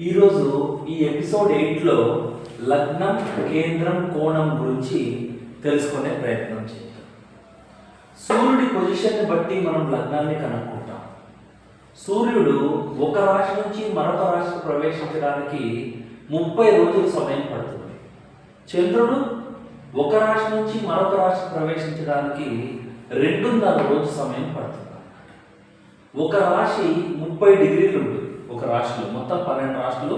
ఈరోజు ఈ ఎపిసోడ్ 8లో లగ్నం కేంద్రం కోణం గురించి తెలుసుకునే ప్రయత్నం చేద్దాం. సూర్యుడి పొజిషన్ని బట్టి మనం లగ్నాన్ని కనుక్కుంటాం. సూర్యుడు ఒక రాశి నుంచి మరొక రాశికి ప్రవేశించడానికి 30 రోజుల సమయం పడుతుంది. చంద్రుడు ఒక రాశి నుంచి మరొక రాశికి ప్రవేశించడానికి 2.5 రోజు సమయం పడుతుంది. ఒక రాశి 30 డిగ్రీలు ఉంటుంది. ఒక రాశిలో మొత్తం 12 రాశులు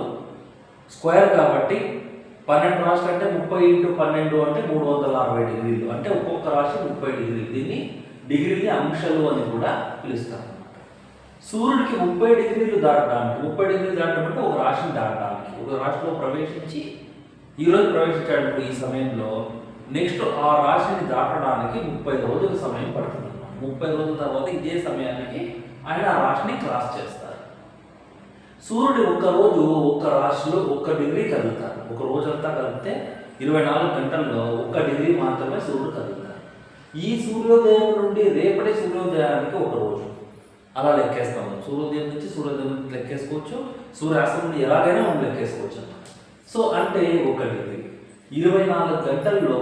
స్క్వేర్ కాబట్టి 12 రాశులు అంటే 30 × 12 అంటే 360 డిగ్రీలు, అంటే ఒక్కొక్క రాశి 30 డిగ్రీలు. దీన్ని డిగ్రీని అంశాలు అని కూడా పిలుస్తారు అన్నమాట. సూర్యుడికి 30 డిగ్రీలు దాటడానికి, 30 డిగ్రీలు దాటడం అంటే ఒక రాశిని దాటడానికి, ఒక రాశిలో ప్రవేశించి ఈరోజు ప్రవేశించడానికి ఈ సమయంలో నెక్స్ట్ ఆ రాశిని దాటడానికి 30 రోజుల సమయం పడుతుంది. 30 రోజుల తర్వాత ఇదే సమయానికి ఆయన ఆ రాశిని క్రాస్ చేస్తారు. సూర్యుడు ఒక్కరోజు ఒక్క రాశిలో 1 డిగ్రీ కదులుతారు. ఒక రోజంతా కలిపితే 24 గంటల్లో 1 డిగ్రీ మాత్రమే సూర్యుడు కదులుతారు. ఈ సూర్యోదయం నుండి రేపటి సూర్యోదయానికి ఒక రోజు అలా లెక్కేస్తాము. సూర్యోదయం నుంచి సూర్యోదయం లెక్కేసుకోవచ్చు, సూర్యాస్తం నుండి ఎలాగైనా మనం లెక్కేసుకోవచ్చు. సో అంటే 1 డిగ్రీ 24 గంటల్లో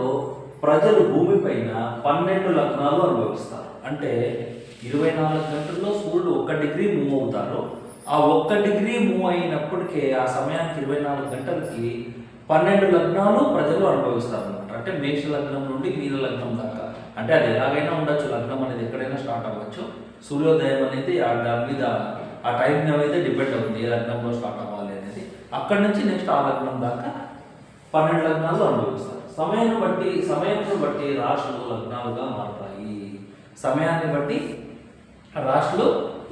ప్రజలు భూమిపైన 12 లగ్నాలు అనుభవిస్తారు. అంటే 24 గంటల్లో సూర్యుడు 1 డిగ్రీ మూవ్ అవుతారు. ఆ 1 డిగ్రీ మూవ్ అయినప్పటికే ఆ సమయానికి 24 గంటలకి 12 లగ్నాలు ప్రజలు అనుభవిస్తారు అనమాట. అంటే మేష లగ్నం నుండి మీన లగ్నం దాకా, అంటే అది ఎలాగైనా ఉండొచ్చు. లగ్నం అనేది ఎక్కడైనా స్టార్ట్ అవ్వచ్చు. సూర్యోదయం అనేది దాని మీద ఆ టైం అయితే డిపెండ్ అవుతుంది, ఏ లగ్నంలో స్టార్ట్ అవ్వాలి అనేది. అక్కడి నుంచి నెక్స్ట్ ఆ లగ్నం దాకా 12 లగ్నాలు అనుభవిస్తారు. సమయాన్ని బట్టి రాశులు లగ్నాలుగా మారుతాయి. సమయాన్ని బట్టి రాశులు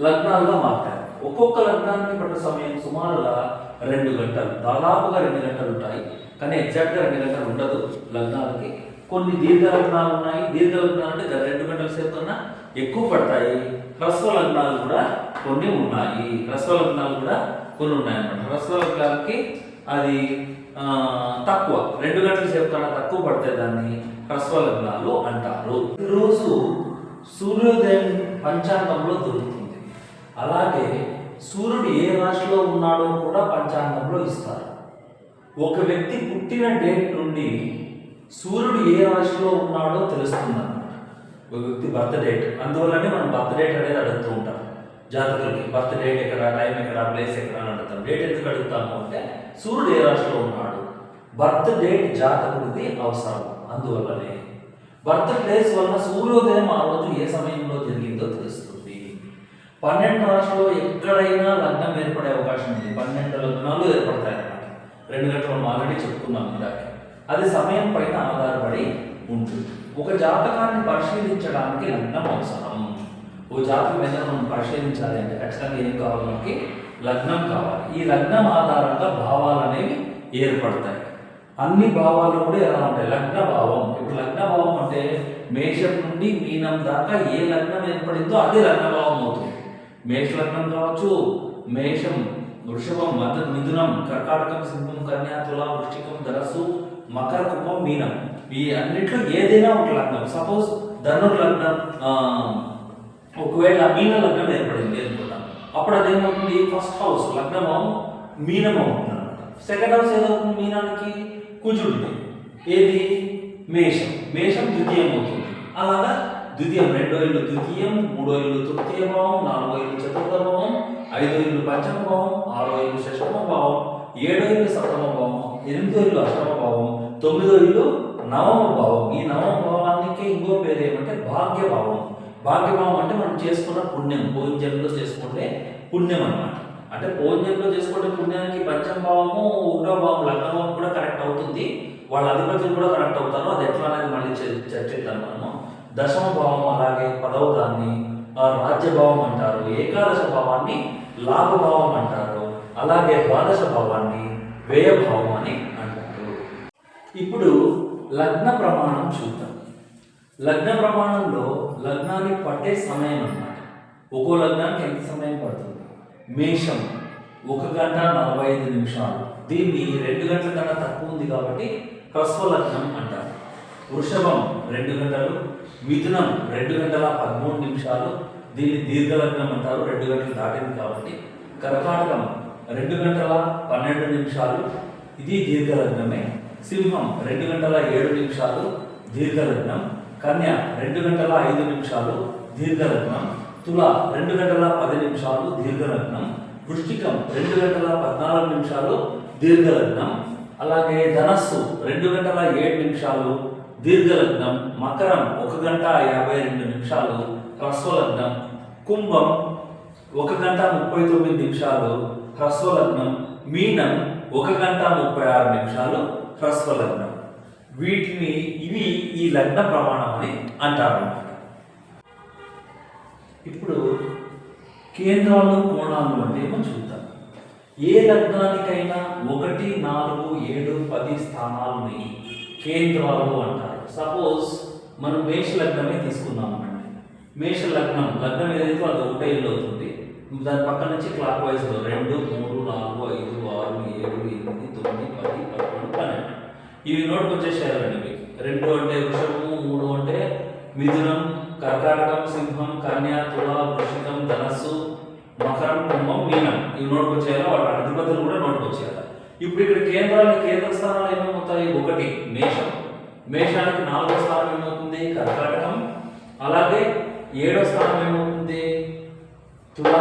లగ్నాలుగా మారుతాయి. ఒక్కొక్క లగ్నానికి పట్టే సమయం సుమారుగా 2 గంటలు, దాదాపుగా 2 గంటలు ఉంటాయి. కానీ ఎగ్జాక్ట్గా 2 గంటలు ఉండదు లగ్నాలకి. కొన్ని దీర్ఘ లగ్నాలు ఉన్నాయి. దీర్ఘ లగ్నాలు అంటే 2 గంటల సేపు కన్నా ఎక్కువ పడతాయి. హ్రస్వ లగ్నాలు కూడా కొన్ని ఉన్నాయి. ఉన్నాయన్నమాట. హ్రస్వ లగ్నాలకి అది తక్కువ, 2 గంటల సేపు కన్నా తక్కువ పడితే దాన్ని హ్రస్వ లగ్నాలు అంటారు. ఈరోజు సూర్యోదయం పంచాంగంలో దొరుకుతుంది. అలాగే సూర్యుడు ఏ రాశిలో ఉన్నాడో కూడా పంచాంగంలో ఇస్తారు. ఒక వ్యక్తి పుట్టిన డేట్ నుండి సూర్యుడు ఏ రాశిలో ఉన్నాడో తెలుస్తుంది అన్నమాట. ఒక వ్యక్తి బర్త్ డేట్, అందువల్లనే మనం బర్త్ డేట్ అనేది అడుగుతూ ఉంటాం జాతకులకి. బర్త్ డేట్ ఎక్కడ, టైం ఎక్కడ, ప్లేస్ ఎక్కడ అని అడుగుతాం. డేట్ ఎందుకు అడుగుతాము అంటే సూర్యుడు ఏ రాశిలో ఉన్నాడు, బర్త్ డేట్ జాతకుడిది అవసరం. అందువల్లనే బర్త్ ప్లేస్ వలన సూర్యోదయం ఆ రోజు ఏ సమయంలో జరిగిందో తెలుస్తుంది. 12 రాశిలో ఎక్కడైనా లగ్నం ఏర్పడే అవకాశం ఉంది. 12 లగ్నాలు ఏర్పడతాయి అన్నమాట. 2 గంటలు మనం ఆల్రెడీ చెప్పుకున్నాం ఇందాక. అది సమయం పైన ఆధారపడి ఉంటుంది. ఒక జాతకాన్ని పరిశీలించడానికి లగ్నం అవసరం. ఓ జాతకం మీద మనం పరిశీలించాలి అంటే ఖచ్చితంగా ఏం కావాలి, మనకి లగ్నం కావాలి. ఈ లగ్నం ఆధారంగా భావాలు అనేవి ఏర్పడతాయి. అన్ని భావాలు కూడా ఎలా ఉంటాయి, లగ్న భావం. ఇప్పుడు లగ్న భావం అంటే మేషం నుండి మీనం దాకా ఏ లగ్నం ఏర్పడిందో అది లగ్న భావం అవుతుంది. మేష లగ్నం కావచ్చు, మేషం, వృషభం, మిథునం, కర్కాటకం, సింహం, కన్యా, తుల, వృశ్చికం, ధనస్సు, మకర, కుంభం, మీనం, ఈ అన్నిట్లో ఏదైనా ఒక లగ్నం. సపోజ్ ధనుర్ లగ్నం, ఒకవేళ మీన లగ్నం ఏర్పడింది అనుకుంటాం, అప్పుడు అదేమవుతుంది, ఫస్ట్ హౌస్ లగ్నం మీనం అవుతుంది అనమాట. సెకండ్ హౌస్ ఏదవుతుంది మీనానికి, కుజుడిని. ఏది, మేషం ద్వితీయం అవుతుంది. అలాగా ద్వితీయం, 2వ ఇల్లు ద్వితీయం, 3వ ఇల్లు తృతీయ భావం, 4వ ఇల్లు చతుర్థ భావం, 5వ ఇల్లు పంచమ భావం, 6వ ఇల్లు షష్టమ భావం, 7వ ఇల్లు సప్తమ భావం, 8వ ఇల్లు అష్టమ భావం, 9వ ఇల్లు నవమ భావం. ఈ నవమ భావానికి ఇంకో పేరు ఏమంటే భాగ్యభావం. భాగ్యభావం అంటే మనం చేసుకున్న పుణ్యం, పోయిన జన్మలో చేసుకుంటే పుణ్యం అన్నమాట. అంటే పోయిన జన్మలో చేసుకుంటే పుణ్యానికి పంచమ భావము, 1వ భావం లగ్నభావం కూడా కరెక్ట్ అవుతుంది. వాళ్ళ అధిపతులు కూడా కరెక్ట్ అవుతారు. అది ఎట్లా అనేది మళ్ళీ చర్చిద్దాం మనము. దశమ భావం, అలాగే 10వ దాన్ని రాజ్యభావం అంటారు. ఏకాదశ భావాన్ని లాభభావం అంటారు. అలాగే 12వ భావాన్ని వ్యయభావం అని అంటారు. ఇప్పుడు లగ్న ప్రమాణం చూద్దాం. లగ్న ప్రమాణంలో లగ్నానికి పట్టే సమయం అన్నమాట. ఒక్కో లగ్నానికి ఎంత సమయం పడుతుంది? మేషం 1 గంట 45 నిమిషాలు. దీన్ని 2 గంటల కన్నా తక్కువ ఉంది కాబట్టి హ్రస్వ లగ్నం అంటారు. వృషభం 2 గంటలు, మిథునం 2 గంటల 13 నిమిషాలు. దీన్ని దీర్ఘ లగ్నం అంటారు, 2 గంటలు దాటింది కాబట్టి. కర్కాటకం 2 గంటల 12 నిమిషాలు, ఇది దీర్ఘలగ్నమే. సింహం 2 గంటల 7 నిమిషాలు, దీర్ఘలగ్నం. కన్య 2 గంటల 5 నిమిషాలు, దీర్ఘలగ్నం. తుల 2 గంటల 10 నిమిషాలు, దీర్ఘలగ్నం. వృశ్చికం 2 గంటల 14 నిమిషాలు, దీర్ఘలగ్నం. అలాగే ధనస్సు 2 గంటల 7 నిమిషాలు, దీర్ఘలగ్నం. మకరం 1 గంట 52 నిమిషాలు, హ్రస్వలగ్నం. కుంభం 1 గంట 39 నిమిషాలు, హ్రస్వలగ్నం. మీనం 1 గంట 36 నిమిషాలు, హ్రస్వలగ్నం. ఇవి ఈ లగ్న ప్రమాణం అని అంటారు. ఇప్పుడు కేంద్రాలు కోణాలు అంటే ఏమో చూద్దాం. ఏ లగ్నానికైనా 1, 4, 7, 10 స్థానాలని కేంద్రాలు అంటారు. సపోజ్ మనం మేష లగ్నమే తీసుకున్నామండి. మేష లగ్నం ఏదైతే అది 1 ఇల్లు అవుతుంది. దాని పక్క నుంచి క్లాక్ వైజ్ 2, 3, 4, 5, 6, 7, 8, 9, 10, 11, 12. ఇవి నోట్కి వచ్చేసేయాలండి మీకు. 2 అంటే వృషభము, 3 అంటే మిథునం, కర్కాటకం, సింహం, కన్య, తుల, వృశ్చికం, ధనస్సు, మకరం, కుంభం, మీనం. ఇవి నోట్కి వచ్చేయాలి. వాటి అధిపతులు కూడా నోట్కి వచ్చేయాలి. ఇప్పుడు ఇక్కడ కేంద్ర స్థానాలు ఏమవుతాయి? 1 మేషం. మేషానికి 4వ స్థానం ఏమవుతుంది? కర్కాటకం. అలాగే 7వ స్థానం ఏమవుతుంది? తుల.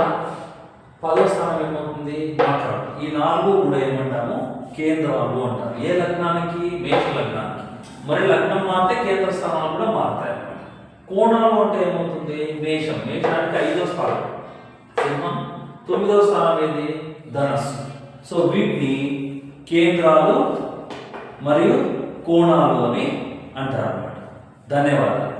10వ స్థానం ఏమవుతుంది? మకరం. ఈ 4 కూడా ఏమంటాము? కేంద్రాలు అంటారు. ఏ లగ్నానికి? మేష లగ్నానికి. మరి లగ్నం మారితే కేంద్ర స్థానాలు కూడా మారుతాయి అన్నమాట. కోణాలు అంటే ఏమవుతుంది? మేషానికి 5వ స్థానం సింహం, 9వ స్థానం ఏది? ధనస్సు. సో వీటిని కేంద్రాలు మరియు కోణాలు అని అంటారు అన్నమాట. ధన్యవాదాలు.